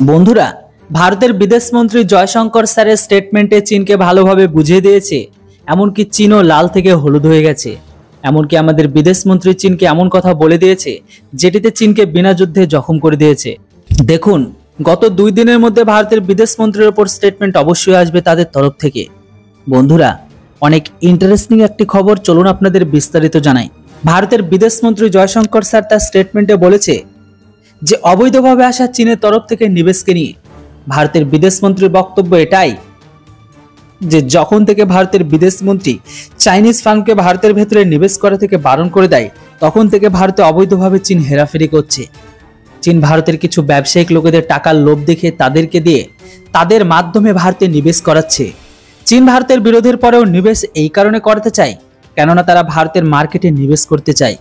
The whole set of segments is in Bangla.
বন্ধুরা, ভারতের বিদেশমন্ত্রী জয়শঙ্কর স্যারের স্টেটমেন্টে চীনকে ভালোভাবে বুঝিয়ে দিয়েছে, এমনকি চীনও লাল থেকে হলুদ হয়ে গেছে। এমনকি আমাদের বিদেশমন্ত্রী চীনকে এমন কথা বলে দিয়েছে যেটিতে চীনকে বিনা যুদ্ধে জখম করে দিয়েছে। দেখুন, গত 2 দিনের মধ্যে ভারতের বিদেশমন্ত্রীর ওপর স্টেটমেন্ট অবশ্যই আসবে তাদের তরফ থেকে। বন্ধুরা, অনেক ইন্টারেস্টিং একটি খবর, চলুন আপনাদের বিস্তারিত জানাই। ভারতের বিদেশমন্ত্রী জয়শঙ্কর স্যার তার স্টেটমেন্টে বলেছে যে অবৈধভাবে আসা চীনের তরফ থেকে নিবেশকে নিয়ে ভারতের বিদেশমন্ত্রীর বক্তব্য এটাই যে যখন থেকে ভারতের বিদেশমন্ত্রী চাইনিজ ফার্মকে ভারতের ভেতরে নিবেশ করা থেকে বারণ করে দেয়, তখন থেকে ভারতে অবৈধভাবে চীন হেরাফেরি করছে। চীন ভারতের কিছু ব্যবসায়িক লোকেদের টাকার লোভ দেখে তাদেরকে দিয়ে তাদের মাধ্যমে ভারতে নিবেশ করাচ্ছে। চীন ভারতের বিরোধের পরেও নিবেশ এই কারণে করতে চায় কেননা তারা ভারতের মার্কেটে নিবেশ করতে চায়।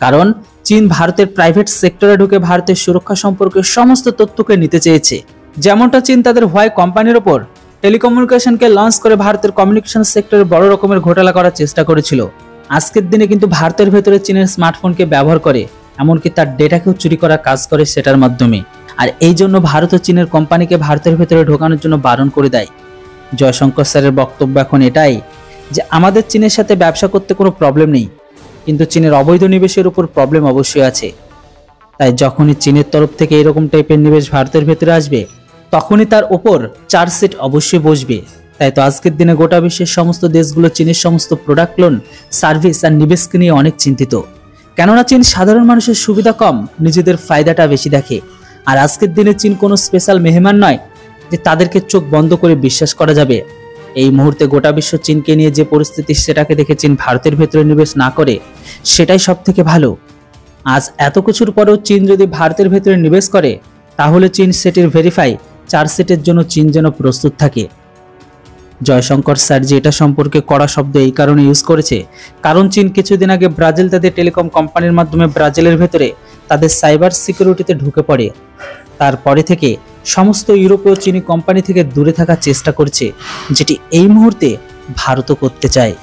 কারণ চীন ভারতের প্রাইভেট সেক্টরে ঢুকে ভারতের সুরক্ষা সম্পর্কে সমস্ত তথ্যকে নিতে চেয়েছে। যেমনটা চীন তাদের হোয়াই কোম্পানির ওপর টেলিকমিউনিকেশনকে লঞ্চ করে ভারতের কমিউনিকেশন সেক্টরে বড় রকমের ঘোটালা করার চেষ্টা করেছিল। আজকের দিনে কিন্তু ভারতের ভেতরে চীনের স্মার্টফোনকে ব্যবহার করে, এমনকি তার ডেটাকেও চুরি করার কাজ করে সেটার মাধ্যমে। আর এই জন্য ভারত ও চীনের কোম্পানিকে ভারতের ভেতরে ঢোকানোর জন্য বারণ করে দেয়। জয়শঙ্কর স্যারের বক্তব্য এখন এটাই যে আমাদের চীনের সাথে ব্যবসা করতে কোনো প্রবলেম নেই, কিন্তু চীনের অবৈধ নিবেশের উপর প্রবলেম অবশ্যই আছে। তাই যখনই চীনের তরফ থেকে এরকম টাইপের নিবেশ ভারতের ভেতরে আসবে, তখনই তার ওপর চার্জশিট অবশ্যই বসবে। তাই তো আজকের দিনে গোটা বিশ্বের সমস্ত দেশগুলো চীনের সমস্ত প্রোডাক্ট, লোন, সার্ভিস আর নিবেশকে নিয়ে অনেক চিন্তিত। কেননা চীন সাধারণ মানুষের সুবিধা কম, নিজেদের ফায়দাটা বেশি দেখে। আর আজকের দিনে চীন কোনো স্পেশাল মেহমান নয় যে তাদেরকে চোখ বন্ধ করে বিশ্বাস করা যাবে। এই মুহূর্তে গোটা বিশ্ব চীনকে নিয়ে যে পরিস্থিতি, সেটাকে দেখে চীন ভারতের ভেতরে নিবেশ না করে সেটাই সব থেকে ভালো। আজ এত কিছুর পরেও চীন যদি ভারতের ভেতরে নিবেশ করে, তাহলে চীন সেটির ভেরিফাই চার্জশিটের জন্য চীন যেন প্রস্তুত থাকে। জয়শঙ্কর স্যার যে এটা সম্পর্কে কড়া শব্দ এই কারণে ইউজ করেছে, কারণ চীন কিছুদিন আগে ব্রাজিল তাদের টেলিকম কোম্পানির মাধ্যমে ব্রাজিলের ভেতরে তাদের সাইবার সিকিউরিটিতে ঢুকে পড়ে। তারপরে থেকে সমস্ত ইউরোপীয় চীনি কোম্পানি থেকে দূরে থাকার চেষ্টা করছে, যেটি এই মুহূর্তে ভারতও করতে চায়।